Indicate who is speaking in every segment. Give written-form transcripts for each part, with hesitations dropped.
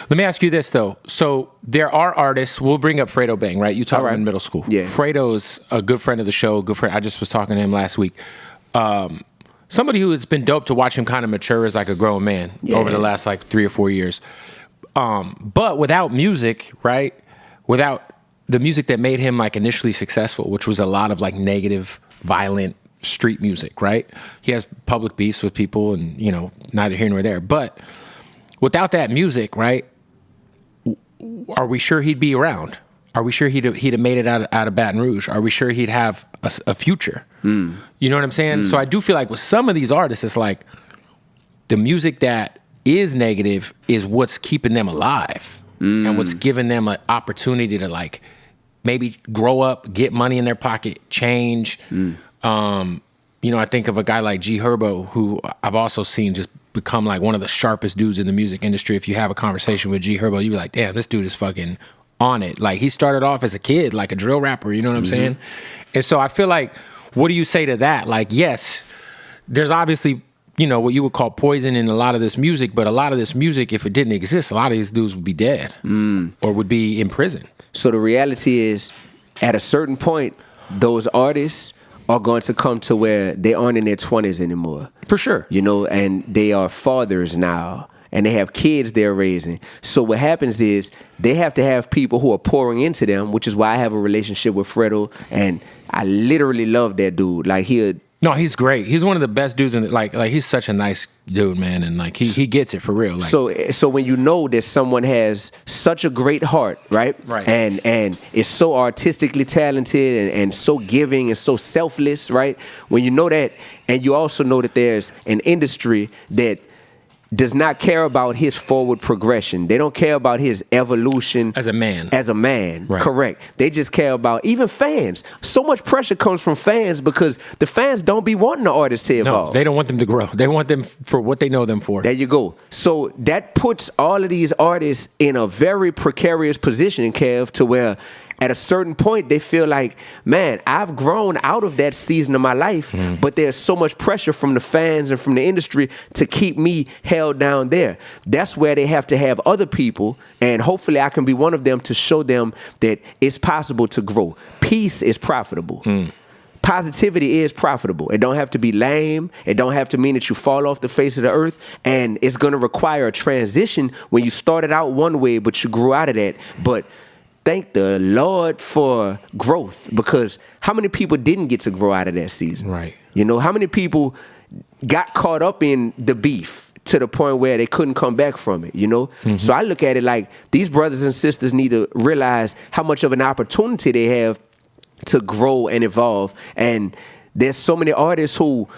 Speaker 1: Let me ask you this though. So there are artists. We'll bring up Fredo Bang, right? You taught him in middle school.
Speaker 2: Yeah.
Speaker 1: Fredo's a good friend of the show. Good friend. I just was talking to him last week. Somebody who it's been dope to watch him kind of mature as like a grown man over the last like 3 or 4 years. But without music, right? Without the music that made him like initially successful, which was a lot of like negative, violent street music, right? He has public beefs with people and, you know, neither here nor there. But without that music, right? Are we sure he'd be around? Are we sure he'd have made it out of Baton Rouge? Are we sure he'd have a future? You know what I'm saying? So I do feel like with some of these artists, it's like the music that is negative is what's keeping them alive and what's giving them an opportunity to like maybe grow up, get money in their pocket, change. You know, I think of a guy like G Herbo, who I've also seen just become like one of the sharpest dudes in the music industry. If you have a conversation with G Herbo, you'd be like, damn, this dude is fucking on it. Like he started off as a kid, like a drill rapper, you know what I'm saying? And so I feel like, what do you say to that? Like, yes, there's obviously, you know, what you would call poison in a lot of this music, but a lot of this music, if it didn't exist, a lot of these dudes would be dead or would be in prison.
Speaker 2: So the reality is, at a certain point, those artists are going to come to where they aren't in their 20s anymore.
Speaker 1: For sure.
Speaker 2: You know, and they are fathers now. And they have kids they're raising. So what happens is they have to have people who are pouring into them, which is why I have a relationship with Fredo. And I literally love that dude. Like
Speaker 1: No, he's great. He's one of the best dudes in like he's such a nice dude, man, and like he gets it for real. Like,
Speaker 2: so when you know that someone has such a great heart, right?
Speaker 1: Right.
Speaker 2: And is so artistically talented and so giving and so selfless, right? When you know that, and you also know that there's an industry that does not care about his forward progression. They don't care about his evolution
Speaker 1: as a man.
Speaker 2: Right. Correct. They just care about even fans. So much pressure comes from fans because the fans don't be wanting the artists to evolve.
Speaker 1: No, they don't want them to grow. They want them for what they know them for.
Speaker 2: There you go. So that puts all of these artists in a very precarious position, Kev, to where at a certain point, they feel like, man, I've grown out of that season of my life, but there's so much pressure from the fans and from the industry to keep me held down there. That's where they have to have other people, and hopefully I can be one of them to show them that it's possible to grow. Peace is profitable. Positivity is profitable. It don't have to be lame. It don't have to mean that you fall off the face of the earth, and it's going to require a transition when you started out one way, but you grew out of that. But thank the Lord for growth, because how many people didn't get to grow out of that season?
Speaker 1: Right.
Speaker 2: You know, how many people got caught up in the beef to the point where they couldn't come back from it, you know? So I look at it like these brothers and sisters need to realize how much of an opportunity they have to grow and evolve. And there's so many artists who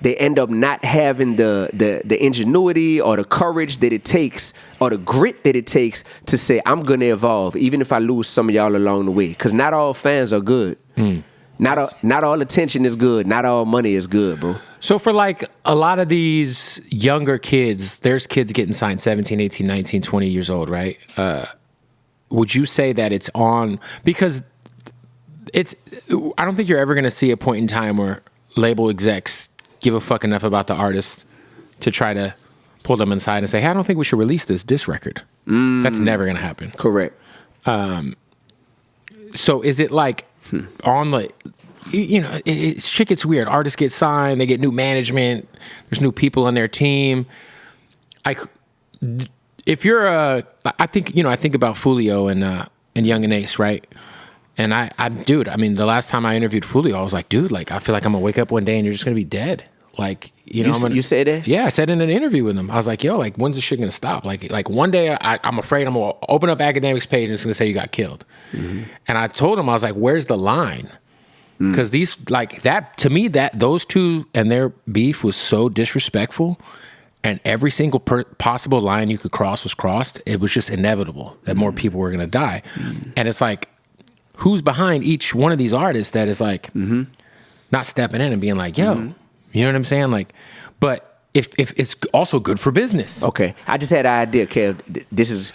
Speaker 2: they end up not having the ingenuity or the courage that it takes or the grit that it takes to say, I'm going to evolve, even if I lose some of y'all along the way. Because not all fans are good. Not all attention is good. Not all money is good, bro.
Speaker 1: So for like a lot of these younger kids, there's kids getting signed 17, 18, 19, 20 years old, right? Would you say that it's on, because I don't think you're ever going to see a point in time where label execs give a fuck enough about the artist to try to pull them inside and say, hey, I don't think we should release this record. That's never going to happen.
Speaker 2: Correct.
Speaker 1: So is it like on the, you know, shit gets weird. Artists get signed, they get new management, there's new people on their team. If you're I think about Foolio and Young and Ace, right? And I mean, the last time I interviewed Foolio, I was like, dude, like, I feel like I'm gonna wake up one day and you're just gonna be dead. Like, you know,
Speaker 2: you said that?
Speaker 1: Yeah, I said in an interview with him. I was like, yo, like, when's this shit gonna stop? Like one day I'm afraid I'm gonna open up Academics page and it's gonna say you got killed. And I told him, I was like, where's the line? Because these, like, that, to me, that those two and their beef was so disrespectful, and every single possible line you could cross was crossed. It was just inevitable that more people were gonna die. And it's like, who's behind each one of these artists that is like not stepping in and being like, yo, you know what I'm saying? Like, but if it's also good for business.
Speaker 2: Okay. I just had an idea, Kev. This is,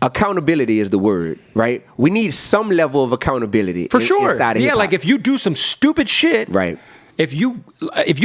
Speaker 2: accountability is the word, right? We need some level of accountability.
Speaker 1: For sure.
Speaker 2: Inside of
Speaker 1: yeah,
Speaker 2: hip-hop.
Speaker 1: like if you do some stupid shit,
Speaker 2: right?
Speaker 1: If you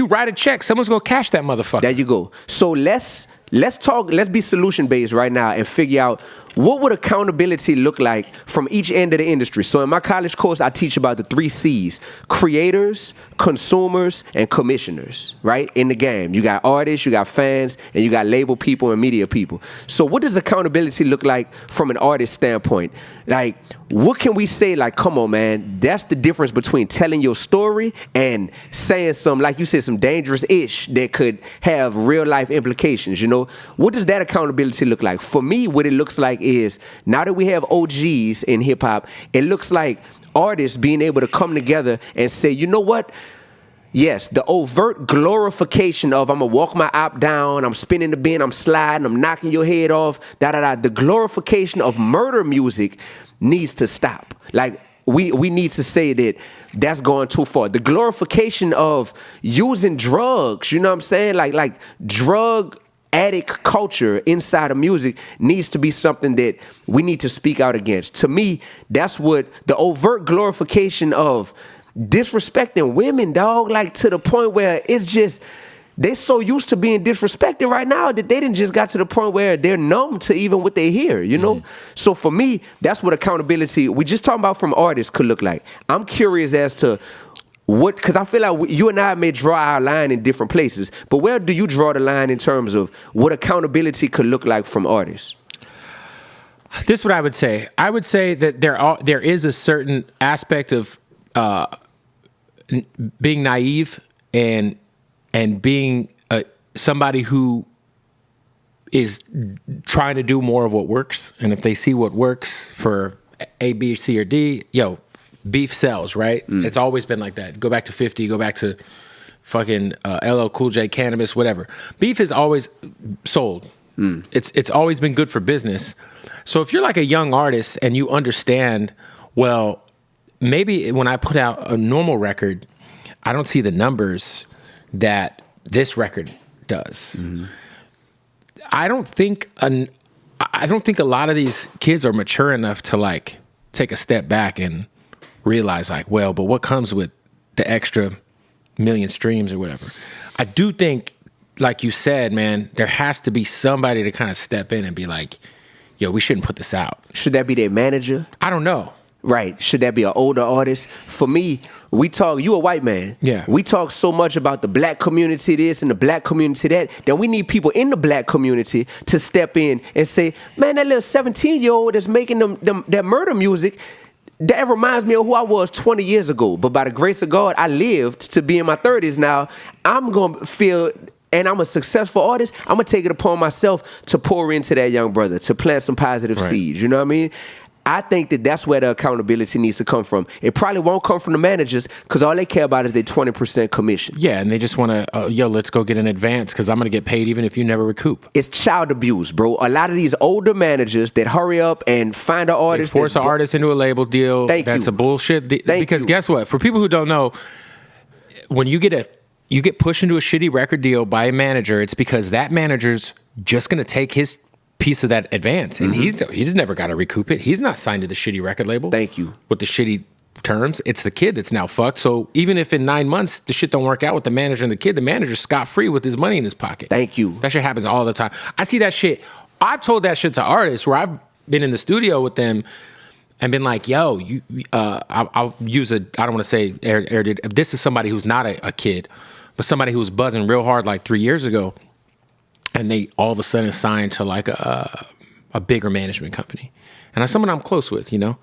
Speaker 1: write a check, someone's gonna cash that motherfucker.
Speaker 2: There you go. So let's let's be solution-based right now and figure out what would accountability look like from each end of the industry. So in my college course, I teach about the 3 C's: creators, consumers, and commissioners, right? In the game, you got artists, you got fans, and you got label people and media people. So what does accountability look like from an artist standpoint? Like, what can we say, like, come on, man, that's the difference between telling your story and saying some, like you said, some dangerous ish that could have real life implications, you know? What does that accountability look like? For me, what it looks like is, now that we have OGs in hip hop, it looks like artists being able to come together and say, you know what? Yes, the overt glorification of I'm gonna walk my op down, I'm spinning the bin, I'm sliding, I'm knocking your head off, The glorification of murder music needs to stop. Like, we need to say that that's going too far. The glorification of using drugs, you know what I'm saying? Like drug addict culture inside of music needs to be something that we need to speak out against. To me, that's what the overt glorification of disrespecting women, dog, like to the point where it's just, they're so used to being disrespected right now that they didn't just got to the point where they're numb to even what they hear, you know? So for me, that's what accountability, we just talking about from artists, could look like. I'm curious as to what, because I feel like you and I may draw our line in different places, but where do you draw the line in terms of what accountability could look like from artists?
Speaker 1: This is what I would say. I would say that there is a certain aspect of being naive and being somebody who is trying to do more of what works. And if they see what works for A, B, C, or D, beef sells, right? It's always been like that. Go back to 50, go back to fucking LL Cool J, Cannabis, whatever. Beef has always sold. It's always been good for business. So if you're like a young artist and you understand, well, maybe when I put out a normal record, I don't see the numbers that this record does. I don't think a lot of these kids are mature enough to like take a step back and realize like, well, but what comes with the extra million streams or whatever. I do think, like you said, man, there has to be somebody to kind of step in and be like, yo, we shouldn't put this out.
Speaker 2: Should that be their manager?
Speaker 1: I don't know.
Speaker 2: Right. Should that be an older artist? For me, you a white man.
Speaker 1: Yeah.
Speaker 2: We talk so much about the black community this and the black community that we need people in the black community to step in and say, man, that little 17-year-old that's making that murder music, that reminds me of who I was 20 years ago. But by the grace of God, I lived to be in my 30s now. I'm going to feel, and I'm a successful artist, I'm going to take it upon myself to pour into that young brother, to plant some positive seeds. You know what I mean? I think that that's where the accountability needs to come from. It probably won't come from the managers because all they care about is their 20% commission.
Speaker 1: Yeah, and they just want to, let's go get an advance because I'm going to get paid even if you never recoup.
Speaker 2: It's child abuse, bro. A lot of these older managers that hurry up and find an artist.
Speaker 1: They force an artist into a label deal. That's a bullshit. Because guess what? For people who don't know, when you get pushed into a shitty record deal by a manager, it's because that manager's just going to take his piece of that advance, and he's never got to recoup it. He's not signed to the shitty record label.
Speaker 2: Thank you.
Speaker 1: With the shitty terms, it's the kid that's now fucked. So even if in 9 months the shit don't work out with the manager and the kid, the manager's scot-free with his money in his pocket.
Speaker 2: Thank you.
Speaker 1: That shit happens all the time. I see that shit. I've told that shit to artists where I've been in the studio with them and been like, yo, I'll use I don't want to say this is somebody who's not a kid, but somebody who was buzzing real hard like 3 years ago. And they all of a sudden signed to like a bigger management company. And that's someone I'm close with, you know?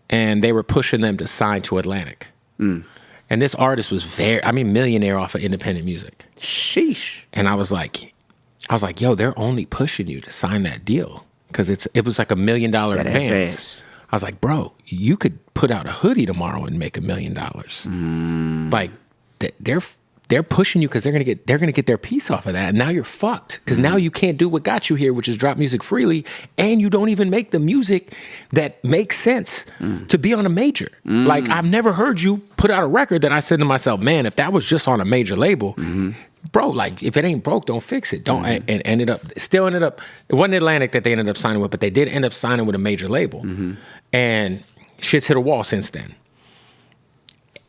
Speaker 1: And they were pushing them to sign to Atlantic. And this artist was millionaire off of independent music.
Speaker 2: Sheesh.
Speaker 1: And I was like, yo, they're only pushing you to sign that deal. Because it was like $1 million advance. I was like, bro, you could put out a hoodie tomorrow and make $1 million. Like, they're pushing you because they're gonna get their piece off of that, and now you're fucked because now you can't do what got you here, which is drop music freely, and you don't even make the music that makes sense to be on a major. Like, I've never heard you put out a record that I said to myself, man, if that was just on a major label, bro, like if it ain't broke, don't fix it. Don't. And ended up. It wasn't Atlantic that they ended up signing with, but they did end up signing with a major label, and shit's hit a wall since then.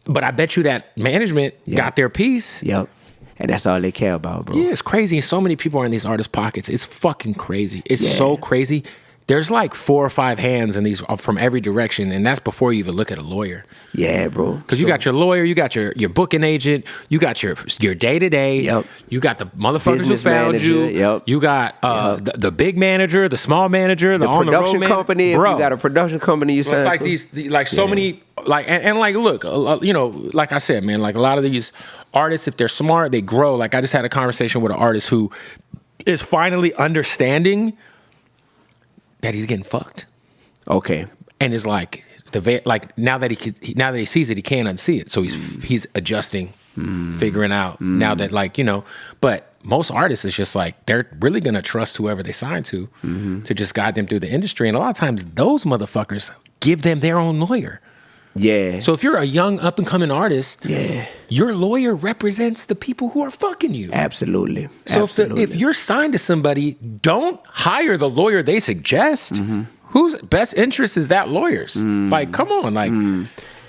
Speaker 1: But I bet you that management got their piece.
Speaker 2: Yep. And that's all they care about, bro.
Speaker 1: Yeah, it's crazy. So many people are in these artists' pockets. It's fucking crazy. It's so crazy. There's like 4 or 5 hands in these from every direction, and that's before you even look at a lawyer.
Speaker 2: Yeah, bro.
Speaker 1: Because you got your lawyer, you got your booking agent, you got your day-to-day, you got the motherfuckers
Speaker 2: Business
Speaker 1: who found
Speaker 2: manager,
Speaker 1: you, you got the big manager, the small manager, the on
Speaker 2: production
Speaker 1: the road
Speaker 2: company.
Speaker 1: bro.
Speaker 2: If you got a production company, you
Speaker 1: so it's like these, so many, like, and like, look, you know, like I said, man, like a lot of these artists, if they're smart, they grow. Like I just had a conversation with an artist who is finally understanding that he's getting fucked.
Speaker 2: Okay.
Speaker 1: And it's like now that he sees it, he can't unsee it. So he's adjusting, figuring out now that, like, you know, but most artists is just like they're really gonna trust whoever they sign to just guide them through the industry. And a lot of times those motherfuckers give them their own lawyer.
Speaker 2: Yeah.
Speaker 1: So if you're a young up and coming artist, your lawyer represents the people who are fucking you.
Speaker 2: Absolutely.
Speaker 1: So if you're signed to somebody, don't hire the lawyer they suggest. Whose best interest is that lawyer's? Like, come on, like